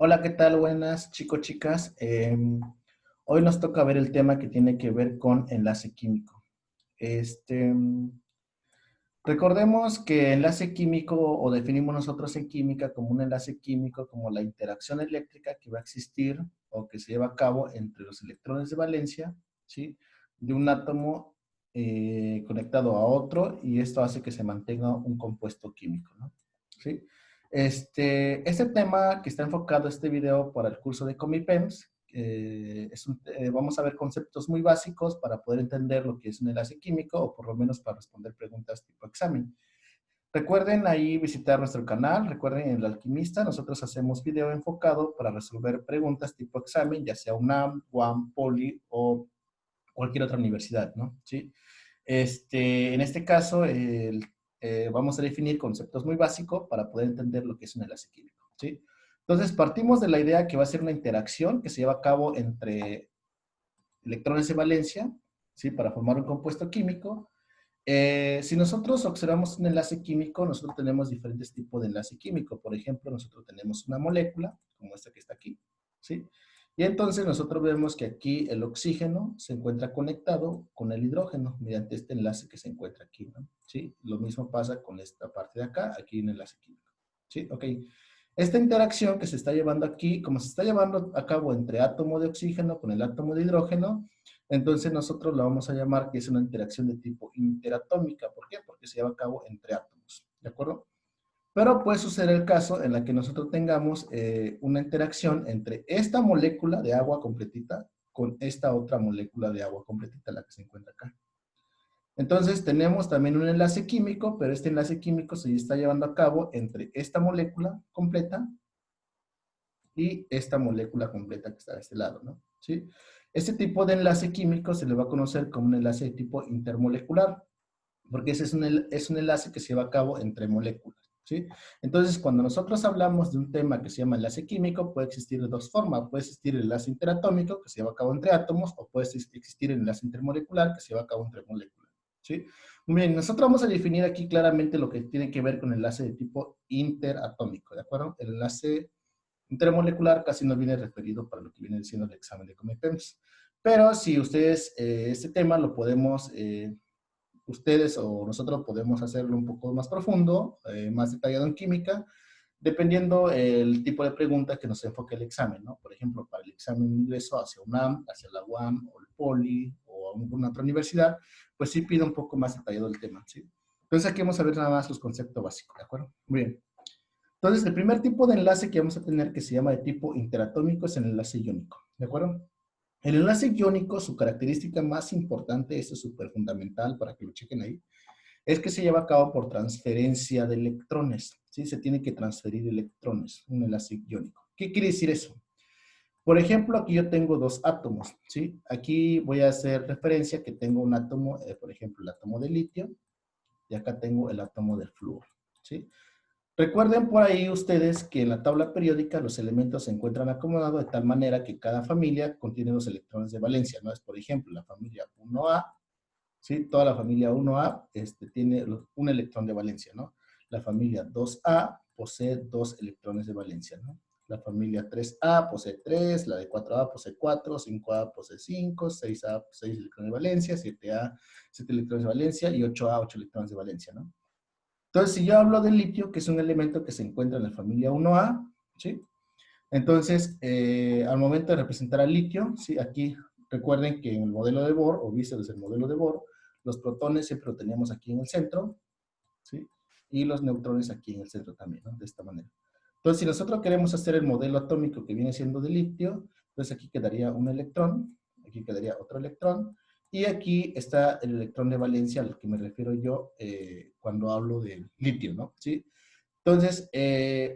Hola, ¿qué tal? Buenas, chicos, chicas. Hoy nos toca ver el tema que tiene que ver con enlace químico. Este, Recordemos que enlace químico o definimos nosotros en química como un enlace químico como la interacción eléctrica que va a existir o que se lleva a cabo entre los electrones de valencia, ¿sí? De un átomo conectado a otro y esto hace que se mantenga un compuesto químico, ¿no? ¿Sí? Este tema que está enfocado este video para el curso de Comipems, vamos a ver conceptos muy básicos para poder entender lo que es un enlace químico o por lo menos para responder preguntas tipo examen. Recuerden ahí visitar nuestro canal, recuerden en El Alquimista, nosotros hacemos video enfocado para resolver preguntas tipo examen, ya sea UNAM, UAM, Poli o cualquier otra universidad, ¿no? ¿Sí? En este caso, vamos a definir conceptos muy básicos para poder entender lo que es un enlace químico, ¿sí? Entonces, partimos de la idea que va a ser una interacción que se lleva a cabo entre electrones de valencia, ¿sí? Para formar un compuesto químico. Si nosotros observamos un enlace químico, nosotros tenemos diferentes tipos de enlace químico. Por ejemplo, nosotros tenemos una molécula, como esta que está aquí, ¿sí? Y entonces nosotros vemos que aquí el oxígeno se encuentra conectado con el hidrógeno mediante este enlace que se encuentra aquí, ¿no? ¿Sí? Lo mismo pasa con esta parte de acá, aquí en el enlace químico, ¿sí? Ok. Esta interacción que se está llevando aquí, como se está llevando a cabo entre átomo de oxígeno con el átomo de hidrógeno, entonces nosotros la vamos a llamar que es una interacción de tipo interatómica. ¿Por qué? Porque se lleva a cabo entre átomos, ¿de acuerdo? Pero puede suceder el caso en la que nosotros tengamos una interacción entre esta molécula de agua completita con esta otra molécula de agua completita, la que se encuentra acá. Entonces tenemos también un enlace químico, pero este enlace químico se está llevando a cabo entre esta molécula completa y esta molécula completa que está de este lado, ¿no? ¿Sí? Este tipo de enlace químico se le va a conocer como un enlace de tipo intermolecular, porque ese es un enlace que se lleva a cabo entre moléculas, ¿sí? Entonces, cuando nosotros hablamos de un tema que se llama enlace químico, puede existir de dos formas. Puede existir el enlace interatómico, que se lleva a cabo entre átomos, o puede existir el enlace intermolecular, que se lleva a cabo entre moléculas, ¿sí? Muy bien, nosotros vamos a definir aquí claramente lo que tiene que ver con el enlace de tipo interatómico, ¿de acuerdo? El enlace intermolecular casi no viene referido para lo que viene siendo el examen de Comipems. Pero si ustedes, este tema lo podemos, ustedes o nosotros podemos hacerlo un poco más profundo, más detallado en química, dependiendo el tipo de pregunta que nos enfoque el examen, ¿no? Por ejemplo, para el examen de ingreso hacia UNAM, hacia la UAM o el POLI o alguna otra universidad, pues sí pide un poco más detallado el tema, ¿sí? Entonces aquí vamos a ver nada más los conceptos básicos, ¿de acuerdo? Muy bien. Entonces, el primer tipo de enlace que vamos a tener que se llama de tipo interatómico es el enlace iónico, ¿de acuerdo? El enlace iónico, su característica más importante, esto es súper fundamental para que lo chequen ahí, es que se lleva a cabo por transferencia de electrones, ¿sí? Se tiene que transferir electrones, un enlace iónico. ¿Qué quiere decir eso? Por ejemplo, aquí yo tengo dos átomos, ¿sí? Aquí voy a hacer referencia que tengo un átomo, por ejemplo, el átomo de litio, y acá tengo el átomo de flúor, ¿sí? Recuerden por ahí ustedes que en la tabla periódica los elementos se encuentran acomodados de tal manera que cada familia contiene los electrones de valencia, ¿no? Es, por ejemplo, la familia 1A, ¿sí? Toda la familia 1A tiene un electrón de valencia, ¿no? La familia 2A posee dos electrones de valencia, ¿no? La familia 3A posee 3, la de 4A posee 4, 5A posee 5, 6A 6 electrones de valencia, 7A 7 electrones de valencia y 8A 8 electrones de valencia, ¿no? Entonces, si yo hablo del litio, que es un elemento que se encuentra en la familia 1A, ¿sí? Entonces, al momento de representar al litio, ¿sí? Aquí recuerden que en el modelo de Bohr, o visto desde el modelo de Bohr, los protones siempre lo teníamos aquí en el centro, ¿sí? Y los neutrones aquí en el centro también, ¿no? De esta manera. Entonces, si nosotros queremos hacer el modelo atómico que viene siendo de litio, entonces aquí quedaría un electrón, aquí quedaría otro electrón, y aquí está el electrón de valencia al que me refiero yo cuando hablo de litio, ¿no? ¿Sí? Entonces,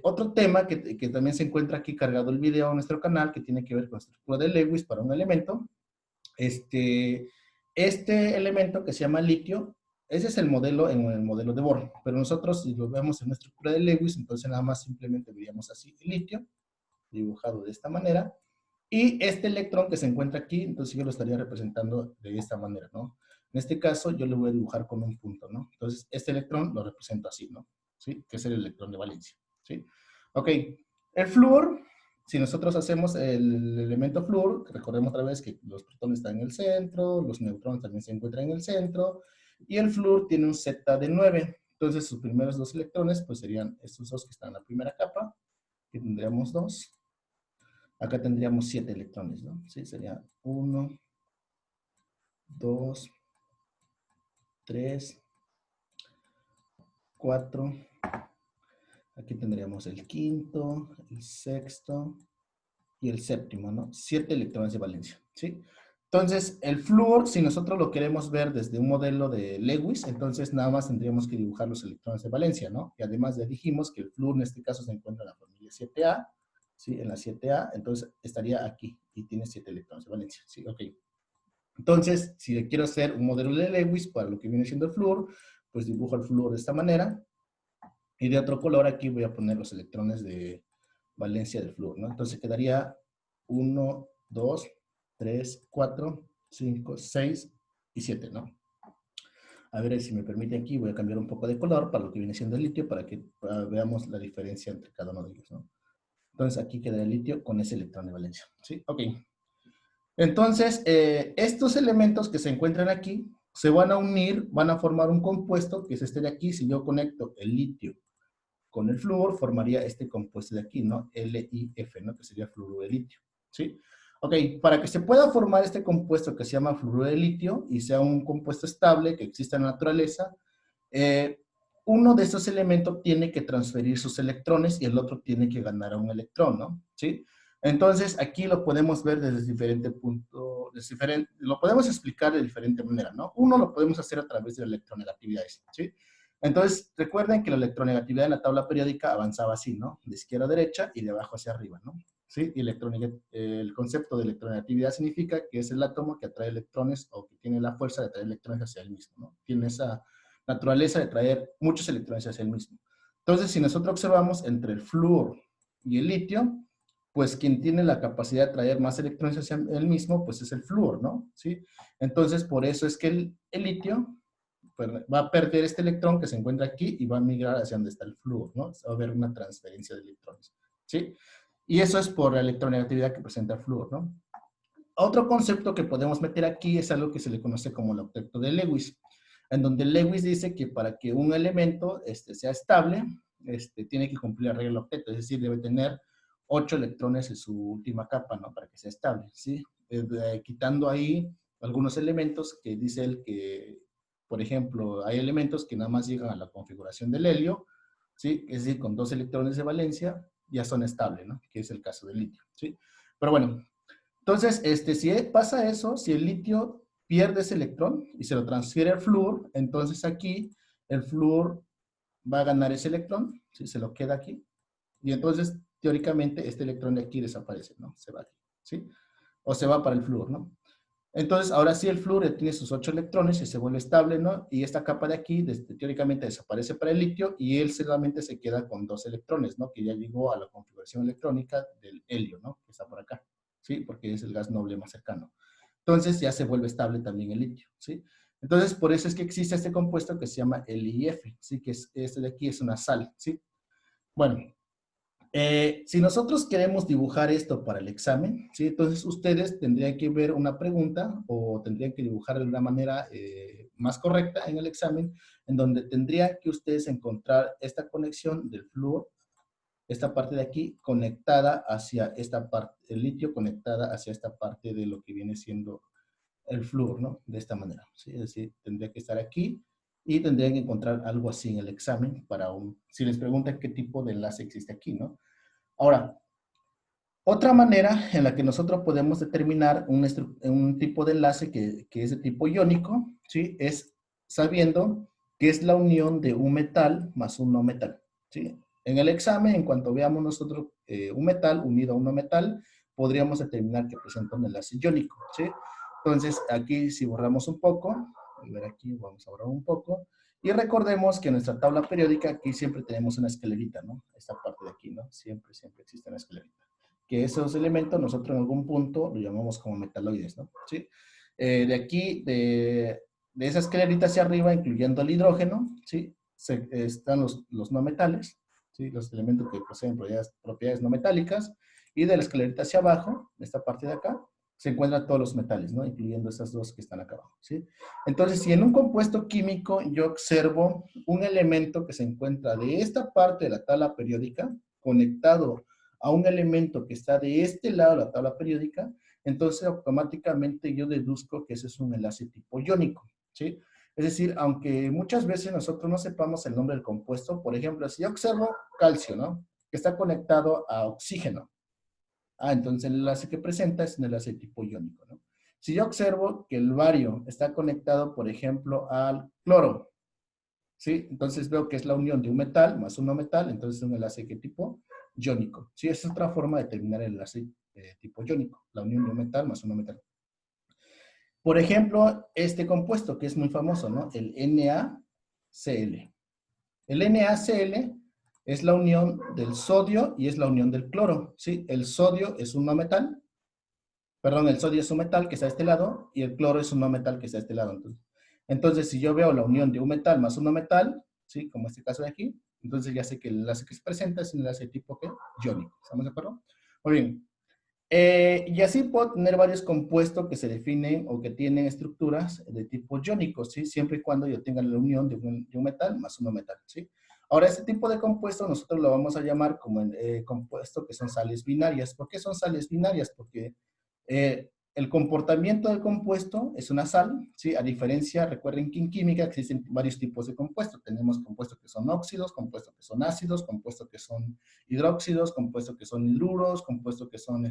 otro tema que también se encuentra aquí cargado el video en nuestro canal, que tiene que ver con la estructura de Lewis para un elemento. Este, este elemento que se llama litio, ese es el modelo en el modelo de Bohr, pero nosotros si lo vemos en la estructura de Lewis, entonces nada más simplemente veríamos así el litio, dibujado de esta manera, y este electrón que se encuentra aquí, entonces yo lo estaría representando de esta manera, ¿no? En este caso yo lo voy a dibujar con un punto, ¿no? Entonces este electrón lo represento así, ¿no? ¿Sí? Que es el electrón de valencia, ¿sí? Ok, el flúor si nosotros hacemos el elemento flúor, recordemos otra vez que los protones están en el centro, los neutrones también se encuentran en el centro, y el flúor tiene un Z de 9. Entonces, sus primeros dos electrones, pues serían estos dos que están en la primera capa, que tendríamos 2. Acá tendríamos 7 electrones, ¿no? Sí, sería 1, 2, 3, 4. Aquí tendríamos el quinto, el sexto y el séptimo, ¿no? 7 electrones de valencia, ¿sí? Entonces, el flúor, si nosotros lo queremos ver desde un modelo de Lewis, entonces nada más tendríamos que dibujar los electrones de valencia, ¿no? Y además ya dijimos que el flúor en este caso se encuentra en la familia 7A, ¿sí? En la 7A, entonces estaría aquí y tiene 7 electrones de valencia, ¿sí? Ok. Entonces, si quiero hacer un modelo de Lewis para lo que viene siendo el flúor, pues dibujo el flúor de esta manera. Y de otro color aquí voy a poner los electrones de valencia del flúor, ¿no? Entonces quedaría 1, 2, 3, 4, 5, 6 y 7, ¿no? A ver si me permite aquí, voy a cambiar un poco de color para lo que viene siendo el litio, para que veamos la diferencia entre cada uno de ellos, ¿no? Entonces aquí queda el litio con ese electrón de valencia, ¿sí? Ok. Entonces, estos elementos que se encuentran aquí se van a unir, van a formar un compuesto que es este de aquí. Si yo conecto el litio con el flúor, formaría este compuesto de aquí, ¿no? LiF, ¿no? Que sería fluoruro de litio, ¿sí? Ok, para que se pueda formar este compuesto que se llama fluoruro de litio y sea un compuesto estable que exista en la naturaleza, uno de estos elementos tiene que transferir sus electrones y el otro tiene que ganar un electrón, ¿no? ¿Sí? Entonces, aquí lo podemos ver desde diferente punto, lo podemos explicar de diferente manera, ¿no? Uno lo podemos hacer a través de la electronegatividad, ¿sí? Entonces, recuerden que la electronegatividad en la tabla periódica avanzaba así, ¿no? De izquierda a derecha y de abajo hacia arriba, ¿no? ¿Sí? Y el concepto de electronegatividad significa que es el átomo que atrae electrones o que tiene la fuerza de atraer electrones hacia él mismo, ¿no? Tiene esa naturaleza de traer muchos electrones hacia él mismo. Entonces, si nosotros observamos entre el flúor y el litio, pues quien tiene la capacidad de traer más electrones hacia él mismo, pues es el flúor, ¿no? ¿Sí? Entonces, por eso es que el litio pues, va a perder este electrón que se encuentra aquí y va a migrar hacia donde está el flúor, ¿no? Va a haber una transferencia de electrones, ¿sí? Y eso es por la electronegatividad que presenta el flúor, ¿no? Otro concepto que podemos meter aquí es algo que se le conoce como el octeto de Lewis, en donde Lewis dice que para que un elemento sea estable, tiene que cumplir la regla del octeto, es decir, debe tener 8 electrones en su última capa, ¿no? Para que sea estable, ¿sí? Quitando ahí algunos elementos que dice él que, por ejemplo, hay elementos que nada más llegan a la configuración del helio, ¿sí? Es decir, con 2 electrones de valencia ya son estables, ¿no? Que es el caso del litio, ¿sí? Pero bueno, entonces, si pasa eso, si el litio pierde ese electrón y se lo transfiere al flúor, entonces aquí el flúor va a ganar ese electrón, ¿sí? Se lo queda aquí, y entonces teóricamente este electrón de aquí desaparece, ¿no? Se va aquí, ¿sí? O se va para el flúor, ¿no? Entonces, ahora sí el flúor tiene sus 8 electrones y se vuelve estable, ¿no? Y esta capa de aquí, teóricamente, desaparece para el litio y él solamente se queda con 2 electrones, ¿no? Que ya llegó a la configuración electrónica del helio, ¿no? Que está por acá, ¿sí? Porque es el gas noble más cercano. Entonces, ya se vuelve estable también el litio, ¿sí? Entonces, por eso es que existe este compuesto que se llama LiF, ¿sí? Que es, este de aquí es una sal, ¿sí? Bueno, si nosotros queremos dibujar esto para el examen, ¿sí? Entonces ustedes tendrían que ver una pregunta o tendrían que dibujar de una manera más correcta en el examen, en donde tendrían que ustedes encontrar esta conexión del flúor, esta parte de aquí, conectada hacia esta parte, el litio conectada hacia esta parte de lo que viene siendo el flúor, ¿no? De esta manera, ¿sí? Es decir, tendría que estar aquí y tendrían que encontrar algo así en el examen para si les preguntan qué tipo de enlace existe aquí, ¿no? Ahora, otra manera en la que nosotros podemos determinar un tipo de enlace que es de tipo iónico, ¿sí? Es sabiendo que es la unión de un metal más un no metal, ¿sí? En el examen, en cuanto veamos nosotros un metal unido a un no metal, podríamos determinar que presenta un enlace iónico, ¿sí? Entonces, aquí si borramos un poco, a ver aquí, vamos a borrar un poco, y recordemos que en nuestra tabla periódica aquí siempre tenemos una escalerita, ¿no? Esta parte de aquí, ¿no? Siempre, siempre existe una escalerita. Que esos elementos nosotros en algún punto lo llamamos como metaloides, ¿no? ¿Sí? De aquí, de esa escalerita hacia arriba, incluyendo el hidrógeno, ¿sí? Están los no metales, ¿sí? Los elementos que poseen propiedades no metálicas, y de la escalerita hacia abajo, esta parte de acá, se encuentran todos los metales, ¿no? Incluyendo esas dos que están acá abajo, ¿sí? Entonces, si en un compuesto químico yo observo un elemento que se encuentra de esta parte de la tabla periódica, conectado a un elemento que está de este lado de la tabla periódica, entonces automáticamente yo deduzco que ese es un enlace tipo iónico, ¿sí? Es decir, aunque muchas veces nosotros no sepamos el nombre del compuesto, por ejemplo, si yo observo calcio, ¿no? Que está conectado a oxígeno. Entonces el enlace que presenta es un enlace tipo iónico, ¿no? Si yo observo que el bario está conectado, por ejemplo, al cloro, ¿sí? Entonces veo que es la unión de un metal más un no metal, entonces es un enlace que tipo iónico, ¿sí? Esa es otra forma de determinar el enlace tipo iónico, la unión de un metal más un no metal. Por ejemplo, este compuesto que es muy famoso, ¿no? El NaCl. El NaCl es la unión del sodio y es la unión del cloro, ¿sí? El sodio es un no metal, perdón, el sodio es un metal que está a este lado y el cloro es un no metal que está a este lado. Entonces, si yo veo la unión de un metal más un no metal, ¿sí? Como este caso de aquí, entonces ya sé que el enlace que se presenta es un enlace tipo ¿qué? Iónico. ¿Estamos de acuerdo? Muy bien. Y así puedo tener varios compuestos que se definen o que tienen estructuras de tipo iónico, ¿sí? Siempre y cuando yo tenga la unión de un metal más un no metal, ¿sí? Ahora, este tipo de compuesto nosotros lo vamos a llamar como compuesto que son sales binarias. ¿Por qué son sales binarias? Porque el comportamiento del compuesto es una sal, ¿sí? A diferencia, recuerden que en química existen varios tipos de compuestos. Tenemos compuestos que son óxidos, compuestos que son ácidos, compuestos que son hidróxidos, compuestos que son hidruros, compuestos que son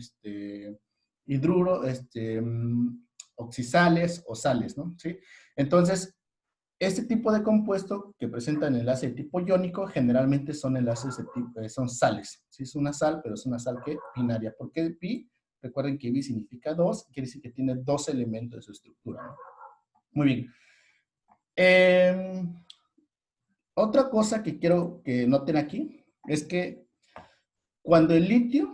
oxisales o sales, ¿no? ¿Sí? Entonces, este tipo de compuesto que presentan enlace de tipo iónico generalmente son enlaces de tipo, son sales. ¿Sí? Es una sal, pero es una sal que binaria. ¿Por qué pi? Recuerden que bi significa 2, quiere decir que tiene dos elementos de su estructura, ¿no? Muy bien. Otra cosa que quiero que noten aquí es que cuando el litio,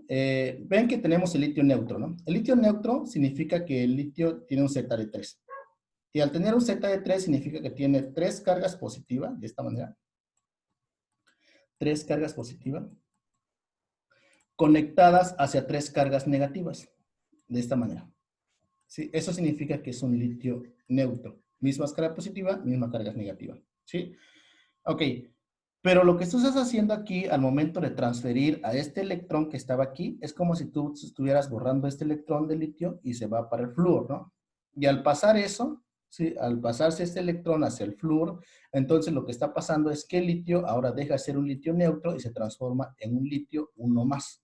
ven que tenemos el litio neutro, ¿no? El litio neutro significa que el litio tiene un Z de 3. Y al tener un Z de 3 significa que tiene 3 cargas positivas, de esta manera. 3 cargas positivas conectadas hacia 3 cargas negativas, de esta manera. ¿Sí? Eso significa que es un litio neutro. Mismas cargas positivas, mismas cargas negativas. ¿Sí? Ok. Pero lo que tú estás haciendo aquí al momento de transferir a este electrón que estaba aquí, es como si tú estuvieras borrando este electrón de litio y se va para el flúor, ¿no? Y al pasar eso, ¿sí? Al pasarse este electrón hacia el flúor, entonces lo que está pasando es que el litio ahora deja de ser un litio neutro y se transforma en un litio 1 más.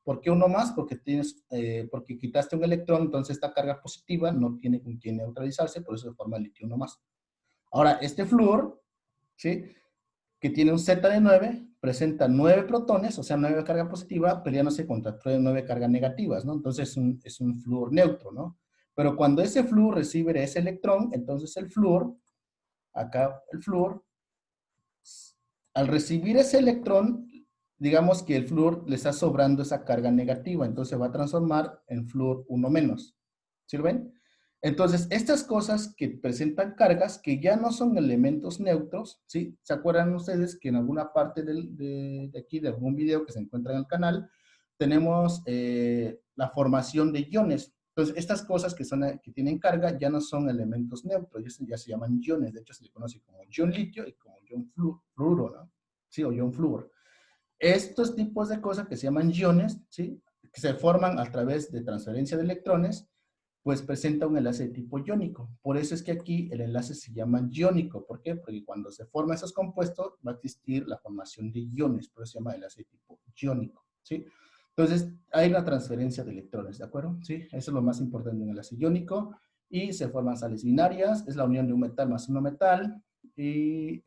¿Por qué 1 más? Porque quitaste un electrón, entonces esta carga positiva no tiene con quién neutralizarse, por eso se forma el litio 1 más. Ahora, este flúor, ¿sí? Que tiene un Z de 9, presenta 9 protones, o sea, 9 cargas positivas, peleándose contra 9 cargas negativas, ¿no? Entonces es un flúor neutro, ¿no? Pero cuando ese flúor recibe ese electrón, entonces el flúor, acá el flúor, al recibir ese electrón, digamos que el flúor le está sobrando esa carga negativa, entonces va a transformar en flúor 1 menos. ¿Sí lo ven? Entonces, estas cosas que presentan cargas que ya no son elementos neutros, ¿sí? ¿Se acuerdan ustedes que en alguna parte de aquí, de algún video que se encuentra en el canal, tenemos la formación de iones? Entonces, estas cosas que tienen carga ya no son elementos neutros, ya se llaman iones. De hecho, se le conoce como ion litio y como ion fluoro, ¿no? Sí, o ion flúor. Estos tipos de cosas que se llaman iones, ¿sí? Que se forman a través de transferencia de electrones, pues presenta un enlace de tipo iónico. Por eso es que aquí el enlace se llama iónico. ¿Por qué? Porque cuando se forman esos compuestos va a existir la formación de iones, por eso se llama enlace de tipo iónico, ¿sí? Entonces, hay una transferencia de electrones, ¿de acuerdo? Sí, eso es lo más importante en el enlace iónico. Y se forman sales binarias, es la unión de un metal más un no metal, y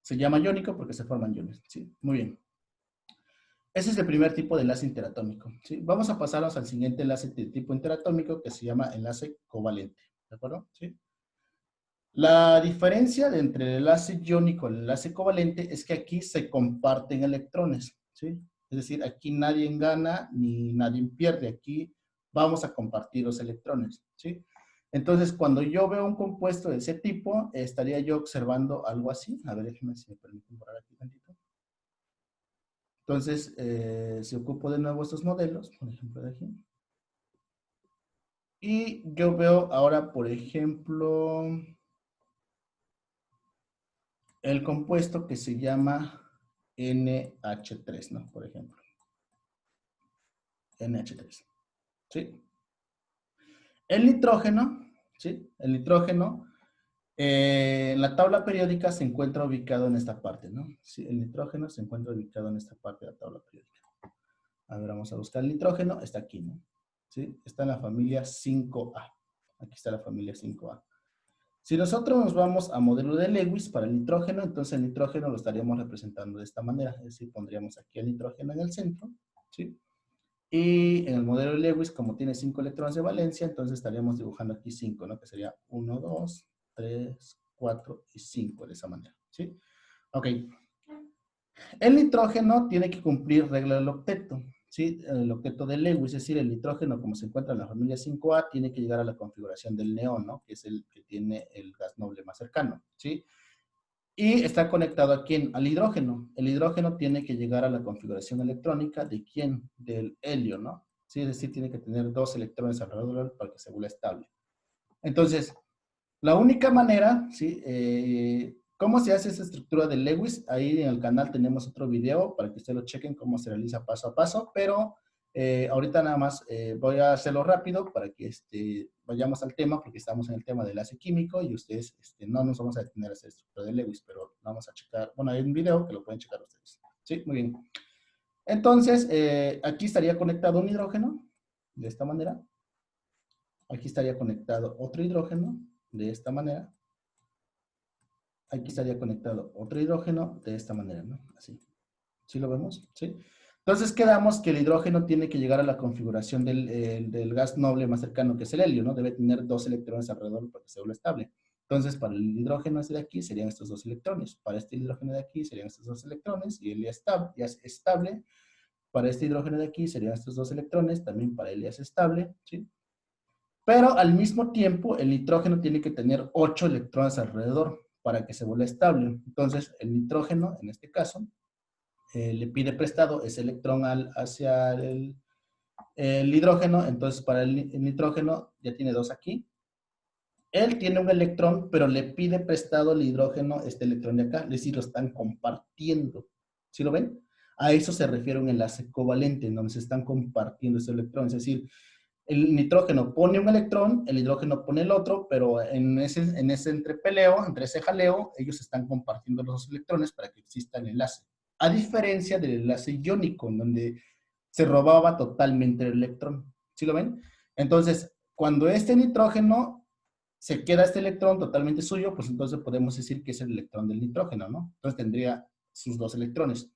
se llama iónico porque se forman iones, ¿sí? Muy bien. Ese es el primer tipo de enlace interatómico, ¿sí? Vamos a pasarnos al siguiente enlace de tipo interatómico que se llama enlace covalente, ¿de acuerdo? ¿Sí? La diferencia entre el enlace iónico y el enlace covalente es que aquí se comparten electrones, ¿sí? Es decir, aquí nadie gana ni nadie pierde, aquí vamos a compartir los electrones, ¿sí? Entonces, cuando yo veo un compuesto de ese tipo, estaría yo observando algo así. A ver, déjenme si me permiten borrar aquí tantito. Entonces, si ocupo de nuevo estos modelos, por ejemplo, de aquí. Y yo veo ahora, por ejemplo, el compuesto que se llama NH3, ¿no? Por ejemplo. NH3, ¿sí? El nitrógeno, ¿sí? El nitrógeno, en la tabla periódica se encuentra ubicado en esta parte, ¿no? Sí, el nitrógeno se encuentra ubicado en esta parte de la tabla periódica. A ver, vamos a buscar el nitrógeno, está aquí, ¿no? ¿Sí? Está en la familia 5A. Aquí está la familia 5A. Si nosotros nos vamos a modelo de Lewis para el nitrógeno, entonces el nitrógeno lo estaríamos representando de esta manera. Es decir, pondríamos aquí el nitrógeno en el centro, ¿sí? Y en el modelo de Lewis, como tiene 5 electrones de valencia, entonces estaríamos dibujando aquí 5, ¿no? Que sería 1, 2, 3, 4 y 5 de esa manera, ¿sí? Ok. El nitrógeno tiene que cumplir regla del octeto, ¿sí? El octeto de Lewis, es decir, el nitrógeno, como se encuentra en la familia 5A, tiene que llegar a la configuración del neón, ¿no? Que es el que tiene el gas noble más cercano, ¿sí? Y está conectado a quién? Al hidrógeno. El hidrógeno tiene que llegar a la configuración electrónica de quién? Del helio, ¿no? Sí, es decir, tiene que tener 2 electrones alrededor para que se vuelva estable. Entonces, la única manera, ¿sí? ¿Cómo se hace esa estructura de Lewis? Ahí en el canal tenemos otro video para que ustedes lo chequen cómo se realiza paso a paso, pero ahorita nada más voy a hacerlo rápido para que vayamos al tema, porque estamos en el tema del enlace químico y ustedes no nos vamos a detener a hacer estructura de Lewis, pero vamos a checar, bueno, hay un video que lo pueden checar ustedes. Sí, muy bien. Entonces, aquí estaría conectado un hidrógeno, de esta manera. Aquí estaría conectado otro hidrógeno, de esta manera. Aquí estaría conectado otro hidrógeno de esta manera, ¿no? Así. ¿Sí lo vemos? ¿Sí? Entonces quedamos que el hidrógeno tiene que llegar a la configuración del gas noble más cercano, que es el helio, ¿no? Debe tener 2 electrones alrededor para que se vuelva estable. Entonces, para el hidrógeno este de aquí serían estos 2 electrones. Para este hidrógeno de aquí serían estos 2 electrones y él ya es estable. Para este hidrógeno de aquí serían estos 2 electrones, también para él ya es estable, ¿sí? Pero al mismo tiempo, el nitrógeno tiene que tener 8 electrones alrededor para que se vuelva estable. Entonces, el nitrógeno, en este caso, le pide prestado ese electrón hacia el hidrógeno. Entonces, para el nitrógeno ya tiene 2 aquí. Él tiene un electrón, pero le pide prestado el hidrógeno este electrón de acá. Es decir, lo están compartiendo. ¿Sí lo ven? A eso se refiere un enlace covalente, en donde se están compartiendo ese electrón. Es decir, el nitrógeno pone un electrón, el hidrógeno pone el otro, pero en ese entrepeleo, entre ese jaleo, ellos están compartiendo los dos electrones para que exista el enlace. A diferencia del enlace iónico, en donde se robaba totalmente el electrón. ¿Sí lo ven? Entonces, cuando este nitrógeno se queda este electrón totalmente suyo, pues entonces podemos decir que es el electrón del nitrógeno, ¿no? Entonces tendría sus 2 electrones.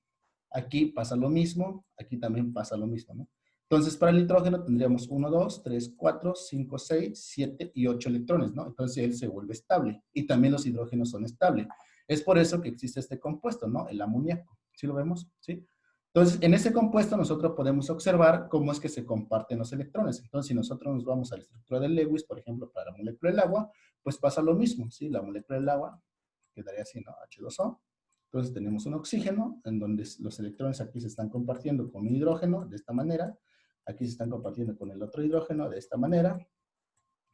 Aquí pasa lo mismo, aquí también pasa lo mismo, ¿no? Entonces, para el nitrógeno tendríamos 1, 2, 3, 4, 5, 6, 7 y 8 electrones, ¿no? Entonces, él se vuelve estable. Y también los hidrógenos son estables. Es por eso que existe este compuesto, ¿no? El amoníaco. ¿Sí lo vemos? ¿Sí? Entonces, en ese compuesto nosotros podemos observar cómo es que se comparten los electrones. Entonces, si nosotros nos vamos a la estructura de Lewis, por ejemplo, para la molécula del agua, pues pasa lo mismo, ¿sí? La molécula del agua quedaría así, ¿no? H2O. Entonces tenemos un oxígeno en donde los electrones aquí se están compartiendo con un hidrógeno de esta manera, aquí se están compartiendo con el otro hidrógeno de esta manera,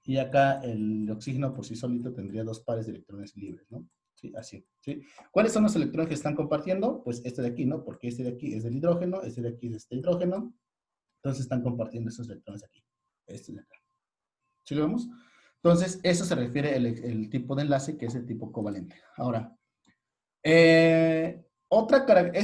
y acá el oxígeno por sí solito tendría 2 pares de electrones libres, ¿no? Sí, así, ¿sí? ¿Cuáles son los electrones que están compartiendo? Pues este de aquí, ¿no? Porque este de aquí es del hidrógeno, este de aquí es de este hidrógeno, entonces están compartiendo esos electrones aquí, este de acá. ¿Sí lo vemos? Entonces, eso se refiere el tipo de enlace que es el tipo covalente. Ahora, esa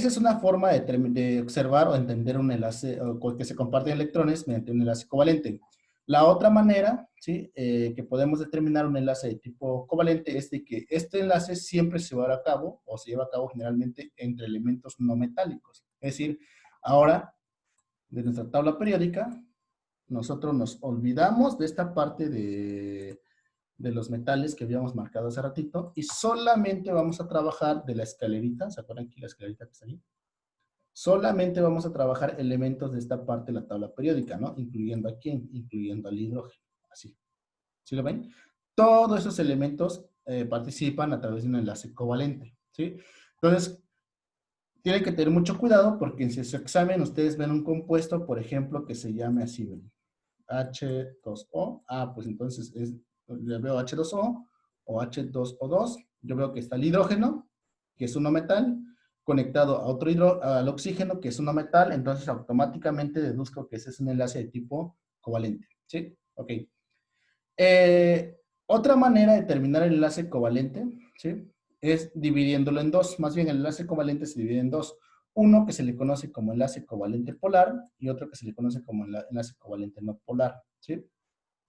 es una forma de observar o entender un enlace que se comparten electrones mediante un enlace covalente. La otra manera, ¿sí? Que podemos determinar un enlace de tipo covalente es de que este enlace siempre se lleva a cabo o se lleva a cabo generalmente entre elementos no metálicos. Es decir, ahora, de nuestra tabla periódica, nosotros nos olvidamos de esta parte de los metales que habíamos marcado hace ratito y solamente vamos a trabajar de la escalerita, ¿se acuerdan aquí la escalerita que está ahí? Solamente vamos a trabajar elementos de esta parte de la tabla periódica, ¿no? Incluyendo a quién, incluyendo al hidrógeno, así. ¿Sí lo ven? Todos esos elementos participan a través de un enlace covalente, ¿sí? Entonces, Tienen que tener mucho cuidado porque en su examen ustedes ven un compuesto, por ejemplo, que se llame así, ¿ven? H2O. Ah, pues entonces ya veo H2O o H2O2. Yo veo que está el hidrógeno, que es un no metal, conectado a al oxígeno, que es un no metal, entonces automáticamente deduzco que ese es un enlace de tipo covalente. ¿Sí? Ok. Eh, Otra manera de determinar el enlace covalente, ¿sí? Es dividiéndolo en dos. Más bien, el enlace covalente se divide en dos. Uno que se le conoce como enlace covalente polar y otro que se le conoce como enlace covalente no polar, ¿sí?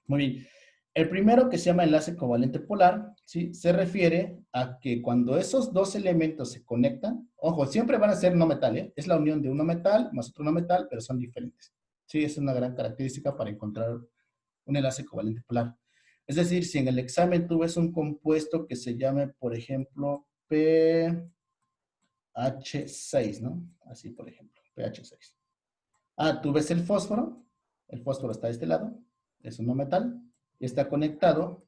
Muy bien. El primero, que se llama enlace covalente polar, ¿sí? Se refiere a que cuando esos dos elementos se conectan, ojo, siempre van a ser no metal, ¿eh? Es la unión de un no metal más otro no metal, pero son diferentes. Sí, es una gran característica para encontrar un enlace covalente polar. Es decir, si en el examen tú ves un compuesto que se llame, por ejemplo, pH6, ¿no? Así, por ejemplo, pH6. Ah, tú ves el fósforo está de este lado, es un no metal, y está conectado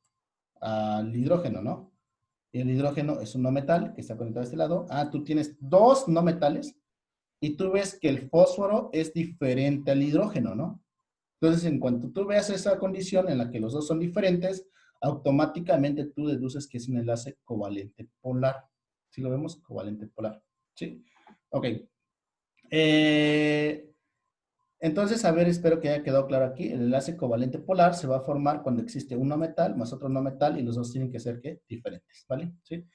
al hidrógeno, ¿no? Y el hidrógeno es un no metal que está conectado a este lado. Ah, tú tienes dos no metales y tú ves que el fósforo es diferente al hidrógeno, ¿no? Entonces, en cuanto tú veas esa condición en la que los dos son diferentes, automáticamente tú deduces que es un enlace covalente polar. ¿Sí lo vemos? Covalente polar. ¿Sí? Ok. Eh, entonces, a ver, espero que haya quedado claro aquí. El enlace covalente polar se va a formar cuando existe un no metal más otro no metal y los dos tienen que ser, ¿qué? Diferentes, ¿vale? ¿Sí?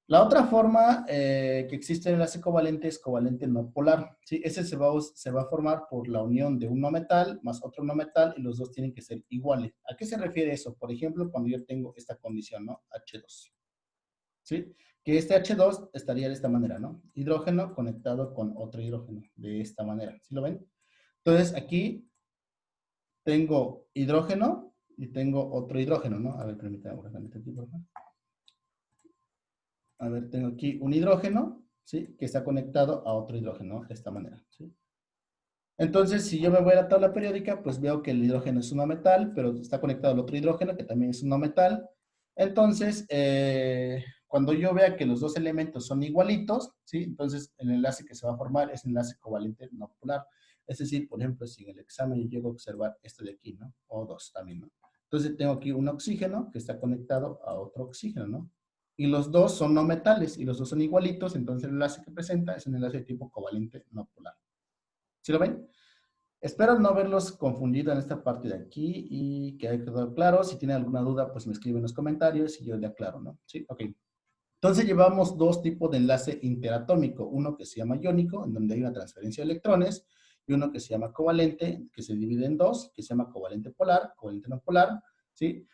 La otra forma que existe en el enlace covalente es covalente no polar. ¿Sí? Ese se va a formar por la unión de un no metal más otro no metal y los dos tienen que ser iguales. ¿A qué se refiere eso? Por ejemplo, cuando yo tengo esta condición, ¿no? H2. ¿Sí? Que este H2 estaría de esta manera, ¿no? Hidrógeno conectado con otro hidrógeno, de esta manera. ¿Sí lo ven? Entonces, aquí tengo hidrógeno y tengo otro hidrógeno, ¿no? A ver, permítame aquí, por favor. A ver, tengo aquí un hidrógeno, ¿sí? Que está conectado a otro hidrógeno, de esta manera, ¿sí? Entonces, si yo me voy a la tabla periódica, pues veo que el hidrógeno es un no metal, pero está conectado al otro hidrógeno, que también es un no metal. Entonces, cuando yo vea que los dos elementos son igualitos, ¿sí? Entonces, el enlace que se va a formar es enlace covalente no polar. Es decir, por ejemplo, si en el examen yo llego a observar esto de aquí, ¿no? O2 también, ¿no? Entonces, tengo aquí un oxígeno que está conectado a otro oxígeno, ¿no? Y los dos son no metales y los dos son igualitos, entonces el enlace que presenta es un enlace de tipo covalente no polar. ¿Sí lo ven? Espero no haberlos confundido en esta parte de aquí y que haya quedado claro. Si tienen alguna duda, pues me escriben en los comentarios y yo le aclaro, ¿no? Sí, ok. Entonces llevamos dos tipos de enlace interatómico. Uno que se llama iónico, en donde hay una transferencia de electrones, y uno que se llama covalente, que se divide en dos, que se llama covalente polar, covalente no polar, ¿sí?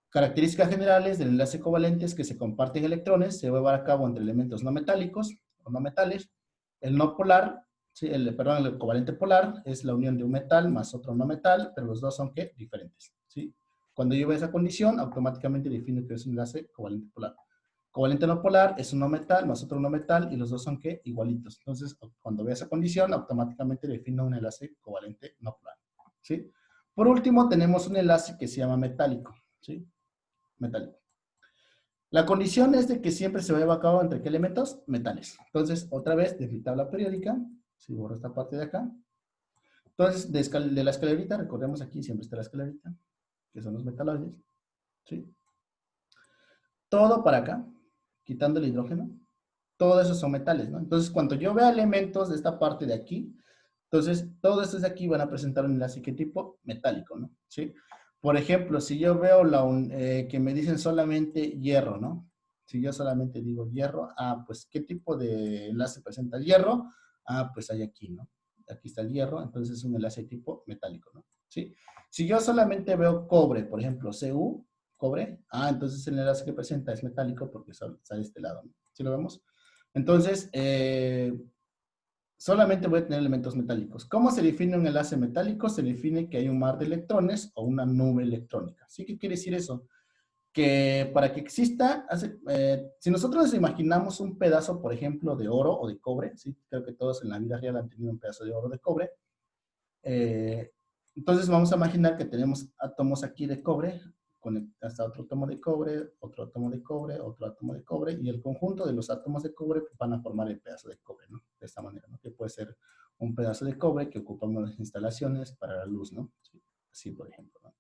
Características generales del enlace covalente es que se comparten electrones, se va a llevar a cabo entre elementos no metálicos o no metales. El no polar, ¿sí? Perdón, el covalente polar es la unión de un metal más otro no metal, pero los dos son, ¿qué? Diferentes, ¿sí? Cuando yo veo esa condición, automáticamente defino que es un enlace covalente polar. Covalente no polar es un no metal más otro no metal y los dos son, ¿qué? Igualitos. Entonces, cuando veo esa condición, automáticamente defino un enlace covalente no polar, ¿sí? Por último, tenemos un enlace que se llama metálico, ¿sí? Metálico. La condición es de que siempre se va a llevar a cabo entre qué elementos? Metales. Entonces, otra vez, de mi tabla periódica, si borro esta parte de acá. Entonces, de la escalerita, recordemos aquí, siempre está la escalerita, que son los metaloides. ¿Sí? Todo para acá, quitando el hidrógeno, todo eso son metales, ¿no? Entonces, cuando yo vea elementos de esta parte de aquí, entonces, todos estos de aquí van a presentar un enlace, ¿qué tipo? Metálico, ¿no? ¿Sí? Por ejemplo, si yo veo que me dicen solamente hierro, ¿no? Si yo solamente digo hierro, pues, ¿qué tipo de enlace presenta el hierro? Pues hay aquí, ¿no? Aquí está el hierro, entonces es un enlace tipo metálico, ¿no? ¿Sí? Si yo solamente veo cobre, por ejemplo, Cu, cobre, entonces el enlace que presenta es metálico porque sale de este lado, ¿no? ¿Sí lo vemos? Entonces, solamente voy a tener elementos metálicos. ¿Cómo se define un enlace metálico? Se define que hay un mar de electrones o una nube electrónica. ¿Sí? ¿Qué quiere decir eso? Que para que exista, si nosotros imaginamos un pedazo, por ejemplo, de oro o de cobre, ¿sí? Creo que todos en la vida real han tenido un pedazo de oro o de cobre. Entonces vamos a imaginar que tenemos átomos aquí de cobre, hasta otro átomo de cobre, otro átomo de cobre, otro átomo de cobre, y el conjunto de los átomos de cobre van a formar el pedazo de cobre, ¿no? De esta manera, ¿no? Que puede ser un pedazo de cobre que ocupamos en las instalaciones para la luz, ¿no? Sí, así, por ejemplo, ¿no?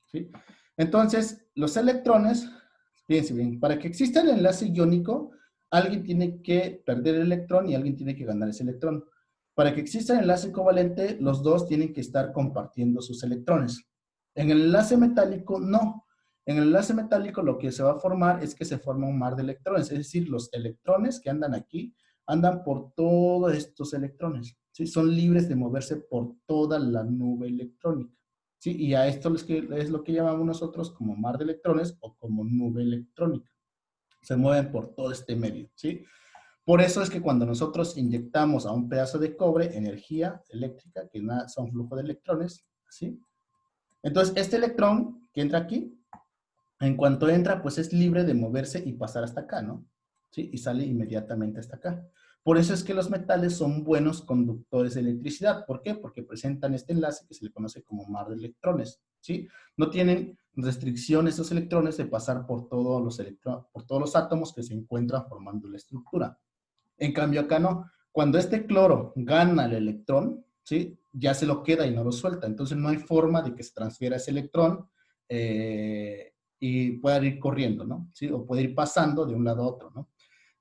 ¿Sí? Entonces, los electrones, fíjense bien, para que exista el enlace iónico, alguien tiene que perder el electrón y alguien tiene que ganar ese electrón. Para que exista el enlace covalente, los dos tienen que estar compartiendo sus electrones. En el enlace metálico, no. En el enlace metálico lo que se va a formar es que se forma un mar de electrones, es decir, los electrones que andan aquí andan por todos estos electrones, ¿sí? Son libres de moverse por toda la nube electrónica, ¿sí? Y a esto es lo que llamamos nosotros como mar de electrones o como nube electrónica. Se mueven por todo este medio, ¿sí? Por eso es que cuando nosotros inyectamos a un pedazo de cobre energía eléctrica, que son flujo de electrones, ¿sí? Entonces, este electrón que entra aquí, en cuanto entra, pues es libre de moverse y pasar hasta acá, ¿no? ¿Sí? Y sale inmediatamente hasta acá. Por eso es que los metales son buenos conductores de electricidad. ¿Por qué? Porque presentan este enlace que se le conoce como mar de electrones, ¿sí? No tienen restricción estos electrones de pasar por todos los átomos que se encuentran formando la estructura. En cambio acá no. Cuando este cloro gana el electrón, ¿sí? Ya se lo queda y no lo suelta. Entonces no hay forma de que se transfiera ese electrón y pueda ir corriendo, ¿no? ¿Sí? O puede ir pasando de un lado a otro, ¿no?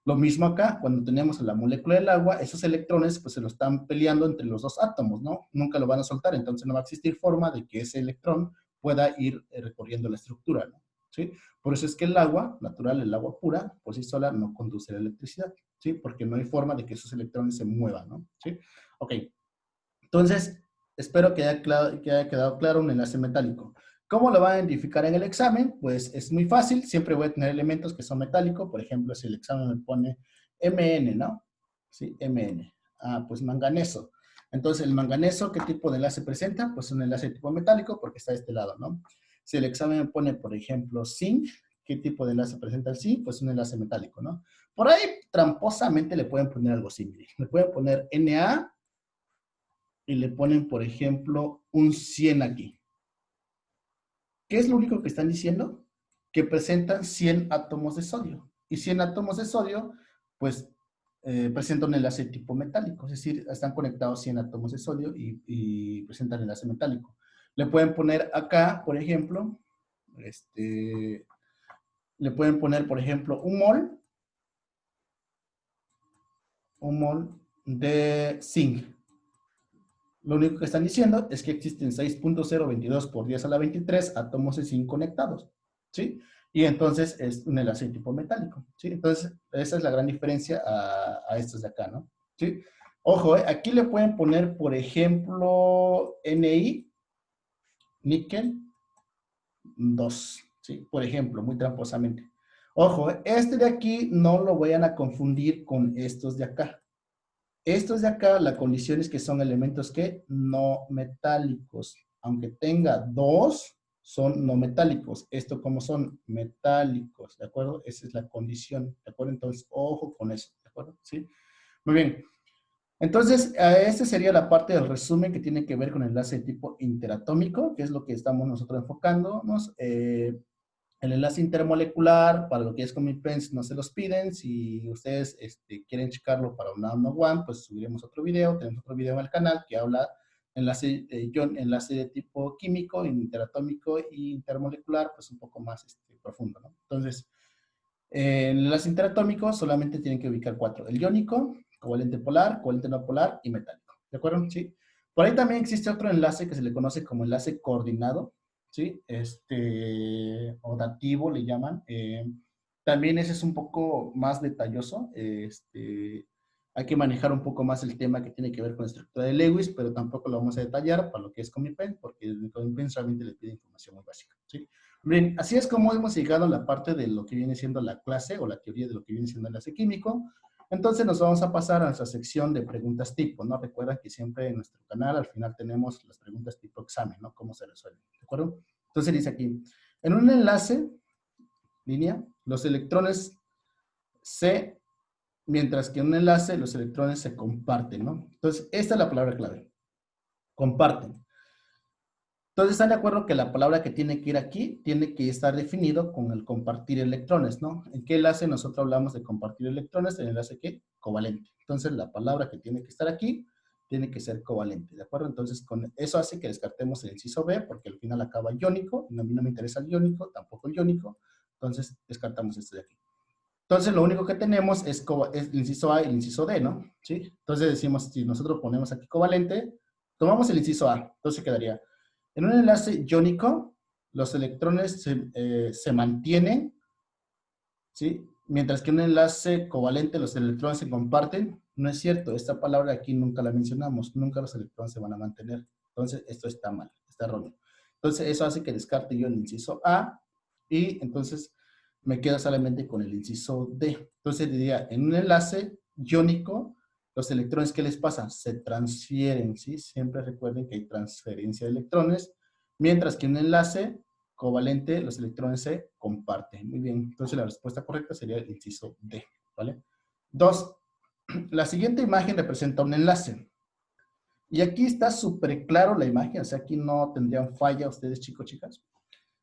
Lo mismo acá, cuando tenemos la molécula del agua, esos electrones pues se lo están peleando entre los dos átomos, ¿no? Nunca lo van a soltar, entonces no va a existir forma de que ese electrón pueda ir recorriendo la estructura, ¿no? ¿Sí? Por eso es que el agua natural, el agua pura, por sí sola no conduce la electricidad, ¿sí? Porque no hay forma de que esos electrones se muevan, ¿no? ¿Sí? Ok, entonces espero que haya quedado claro un enlace metálico. ¿Cómo lo van a identificar en el examen? Pues es muy fácil, siempre voy a tener elementos que son metálicos, por ejemplo, si el examen me pone Mn, ¿no? Sí, Mn. Ah, pues manganeso. Entonces, el manganeso, ¿qué tipo de enlace presenta? Pues un enlace de tipo metálico porque está de este lado, ¿no? Si el examen me pone, por ejemplo, zinc, ¿qué tipo de enlace presenta el zinc? Pues un enlace metálico, ¿no? Por ahí, tramposamente, le pueden poner algo similar. Le pueden poner Na y le ponen, por ejemplo, un 100 aquí. ¿Qué es lo único que están diciendo? Que presentan 100 átomos de sodio. Y 100 átomos de sodio, pues, presentan un enlace tipo metálico. Es decir, están conectados 100 átomos de sodio y presentan enlace metálico. Le pueden poner acá, por ejemplo, le pueden poner, por ejemplo, un mol de zinc. Lo único que están diciendo es que existen 6.022 por 10 a la 23 átomos de zinc conectados, ¿sí? Y entonces es un enlace tipo metálico, ¿sí? Entonces, esa es la gran diferencia a estos de acá, ¿no? ¿Sí? Ojo, aquí le pueden poner, por ejemplo, Ni, níquel 2, ¿sí? Por ejemplo, muy tramposamente. Ojo, este de aquí no lo vayan a confundir con estos de acá. Estos de acá, la condición es que son elementos que no metálicos. Aunque tenga dos, son no metálicos. Esto como son metálicos, ¿de acuerdo? Esa es la condición, ¿de acuerdo? Entonces, ojo con eso, ¿de acuerdo? ¿Sí? Muy bien. Entonces, esta sería la parte del resumen que tiene que ver con el enlace de tipo interatómico, que es lo que estamos nosotros enfocándonos. El enlace intermolecular, para lo que es con mi PENS, no se los piden. Si ustedes quieren checarlo para un one, pues subiremos otro video. Tenemos otro video en el canal que habla enlace de tipo químico, interatómico e intermolecular, pues un poco más profundo, ¿no? Entonces, en el enlace interatómico solamente tienen que ubicar 4. El iónico, covalente polar, covalente no polar y metálico. ¿De acuerdo? Sí. Por ahí también existe otro enlace que se le conoce como enlace coordinado, ¿sí? O dativo le llaman. También ese es un poco más detalloso. Hay que manejar un poco más el tema que tiene que ver con la estructura de Lewis, pero tampoco lo vamos a detallar para lo que es COMIPEN, porque el COMIPEN solamente le pide información muy básica, ¿sí? Bien, así es como hemos llegado a la parte de lo que viene siendo la clase o la teoría de lo que viene siendo el enlace químico. Entonces nos vamos a pasar a nuestra sección de preguntas tipo, ¿no? Recuerda que siempre en nuestro canal al final tenemos las preguntas tipo examen, ¿no? Cómo se resuelven, ¿de acuerdo? Entonces dice aquí, en un enlace, línea, los electrones se, mientras que en un enlace los electrones se comparten, ¿no? Entonces esta es la palabra clave, comparten. Entonces, ¿están de acuerdo que la palabra que tiene que ir aquí tiene que estar definido con el compartir electrones, ¿no? ¿En qué enlace nosotros hablamos de compartir electrones? ¿En el enlace qué? Covalente. Entonces, la palabra que tiene que estar aquí tiene que ser covalente, ¿de acuerdo? Entonces, con eso hace que descartemos el inciso B, porque al final acaba iónico, y a mí no me interesa el iónico, tampoco el iónico, entonces descartamos este de aquí. Entonces, lo único que tenemos es el inciso A y el inciso D, ¿no? ¿Sí? Entonces decimos, si nosotros ponemos aquí covalente, tomamos el inciso A, entonces quedaría, en un enlace iónico, los electrones se mantienen, ¿sí? Mientras que en un enlace covalente los electrones se comparten. No es cierto, esta palabra aquí nunca la mencionamos, nunca los electrones se van a mantener. Entonces, esto está mal, está erróneo. Entonces, eso hace que descarte yo el inciso A y entonces me quedo solamente con el inciso D. Entonces, diría, en un enlace iónico, los electrones, ¿qué les pasa? Se transfieren, ¿sí? Siempre recuerden que hay transferencia de electrones, mientras que en un enlace covalente, los electrones se comparten. Muy bien, entonces la respuesta correcta sería el inciso D, ¿vale? 2. La siguiente imagen representa un enlace. Y aquí está súper claro la imagen, o sea, aquí no tendrían falla ustedes, chicos, chicas.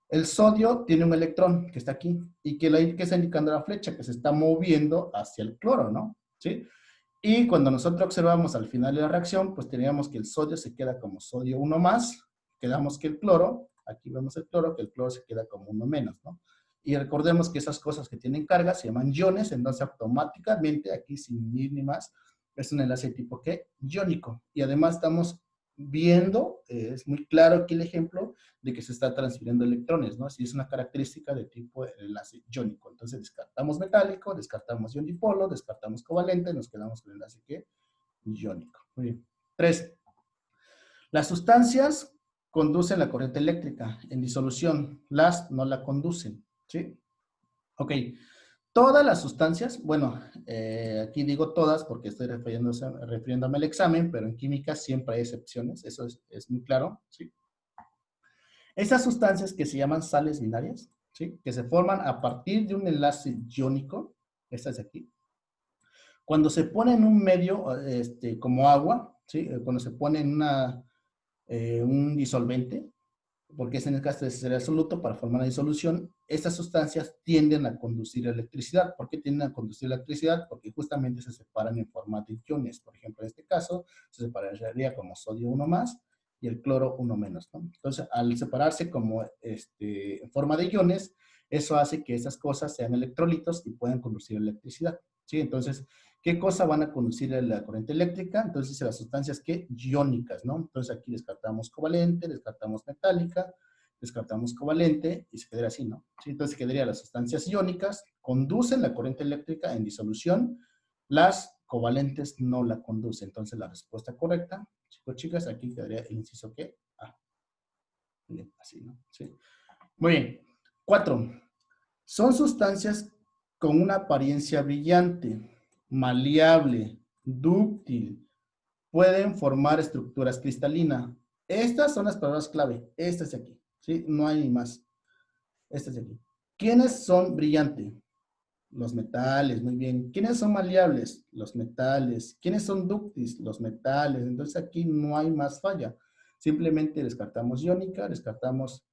El sodio tiene un electrón que está aquí y que está indicando la flecha que se está moviendo hacia el cloro, ¿no? ¿Sí? Y cuando nosotros observamos al final de la reacción, pues teníamos que el sodio se queda como sodio 1 más, quedamos que el cloro, aquí vemos el cloro, que el cloro se queda como 1 menos, ¿no? Y recordemos que esas cosas que tienen carga se llaman iones, entonces automáticamente, aquí sin ir ni más, es un enlace tipo ¿qué? Iónico. Y además estamos viendo, es muy claro aquí el ejemplo, de que se está transfiriendo electrones, ¿no? Así es una característica de tipo enlace iónico. Entonces descartamos metálico, descartamos ion dipolo, descartamos covalente, nos quedamos con el enlace ¿qué? Iónico. Muy bien. 3. Las sustancias conducen la corriente eléctrica en disolución, las no la conducen, ¿sí? Ok. Todas las sustancias, bueno, aquí digo todas porque estoy refiriéndome al examen, pero en química siempre hay excepciones, eso es muy claro, ¿sí? Esas sustancias que se llaman sales binarias, ¿sí? Que se forman a partir de un enlace iónico, estas de aquí, cuando se pone en un medio como agua, ¿sí? Cuando se pone en un disolvente, porque en el caso de ser absoluto para formar la disolución, estas sustancias tienden a conducir electricidad. ¿Por qué tienden a conducir electricidad? Porque justamente se separan en forma de iones. Por ejemplo, en este caso, se separaría como sodio 1 más y el cloro 1 menos, ¿no? Entonces, al separarse como en forma de iones, eso hace que esas cosas sean electrolitos y puedan conducir electricidad, ¿sí? Entonces, ¿qué cosa van a conducir la corriente eléctrica? Entonces, las sustancias que iónicas, ¿no? Entonces, aquí descartamos covalente, descartamos metálica, descartamos covalente y se quedaría así, ¿no? ¿Sí? Entonces, quedaría las sustancias iónicas, conducen la corriente eléctrica en disolución, las covalentes no la conducen. Entonces, la respuesta correcta, chicos, chicas, aquí quedaría el inciso que A. Bien, así, ¿no? Sí. Muy bien. 4. Son sustancias con una apariencia brillante, maleable, dúctil, pueden formar estructuras cristalinas. Estas son las palabras clave. Estas de aquí, ¿sí? No hay más. Estas de aquí. ¿Quiénes son brillantes? Los metales, muy bien. ¿Quiénes son maleables? Los metales. ¿Quiénes son dúctiles? Los metales. Entonces aquí no hay más falla. Simplemente descartamos iónica, descartamos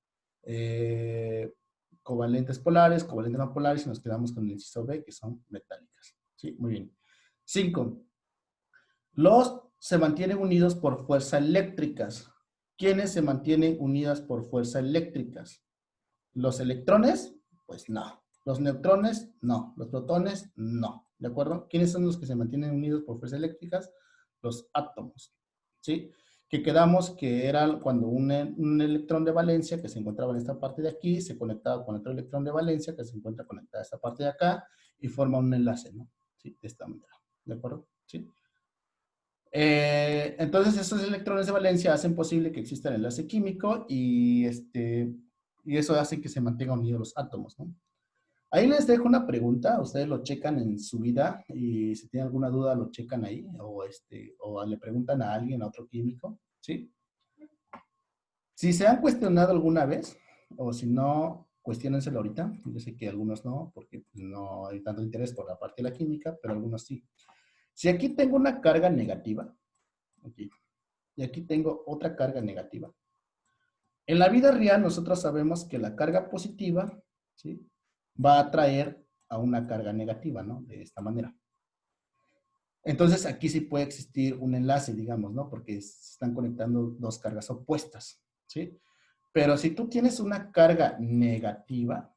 covalentes polares, covalentes no polares y nos quedamos con el inciso B, que son metálicas. Sí, muy bien. 5. Los se mantienen unidos por fuerzas eléctricas. ¿Quiénes se mantienen unidas por fuerzas eléctricas? ¿Los electrones? Pues no. ¿Los neutrones? No. ¿Los protones? No. ¿De acuerdo? ¿Quiénes son los que se mantienen unidos por fuerzas eléctricas? Los átomos. ¿Sí? Que quedamos que era cuando un electrón de valencia que se encontraba en esta parte de aquí se conectaba con otro electrón de valencia que se encuentra conectada a esta parte de acá y forma un enlace, ¿no? ¿Sí? De esta manera. ¿De acuerdo? ¿Sí? Entonces, esos electrones de valencia hacen posible que exista el enlace químico y eso hace que se mantengan unidos los átomos, ¿no? Ahí les dejo una pregunta, ustedes lo checan en su vida y si tienen alguna duda lo checan ahí o le preguntan a alguien, a otro químico, ¿sí? Si se han cuestionado alguna vez o si no, cuestiónenselo ahorita. Yo sé que algunos no, porque no hay tanto interés por la parte de la química, pero algunos sí. Si aquí tengo una carga negativa, aquí, y aquí tengo otra carga negativa. En la vida real nosotros sabemos que la carga positiva, ¿sí?, va a atraer a una carga negativa, ¿no? De esta manera. Entonces aquí sí puede existir un enlace, digamos, ¿no? Porque se están conectando dos cargas opuestas, ¿sí? Pero si tú tienes una carga negativa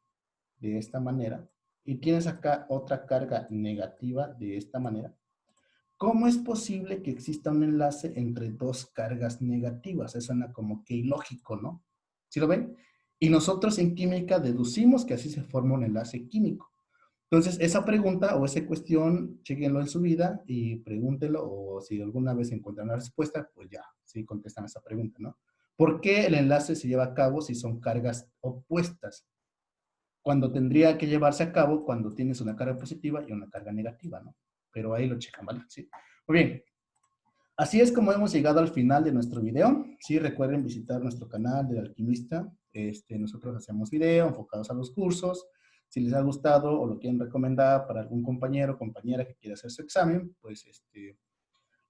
de esta manera y tienes acá otra carga negativa de esta manera, ¿cómo es posible que exista un enlace entre dos cargas negativas? Eso suena como que ilógico, ¿no? ¿Sí lo ven? Y nosotros en química deducimos que así se forma un enlace químico. Entonces, esa pregunta o esa cuestión, chequenlo en su vida y pregúntenlo, o si alguna vez encuentran la respuesta, pues ya, sí contestan esa pregunta, ¿no? ¿Por qué el enlace se lleva a cabo si son cargas opuestas? Cuando tendría que llevarse a cabo cuando tienes una carga positiva y una carga negativa, ¿no? Pero ahí lo checan, ¿vale? Sí. Muy bien. Así es como hemos llegado al final de nuestro video. Sí, recuerden visitar nuestro canal del Alquimista. Nosotros hacemos video enfocados a los cursos. Si les ha gustado o lo quieren recomendar para algún compañero o compañera que quiera hacer su examen, pues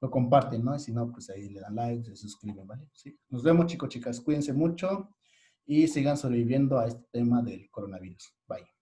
lo comparten, ¿no? Y si no, pues ahí le dan like, se suscriben, ¿vale? Sí. Nos vemos, chicos, chicas. Cuídense mucho y sigan sobreviviendo a este tema del coronavirus. Bye.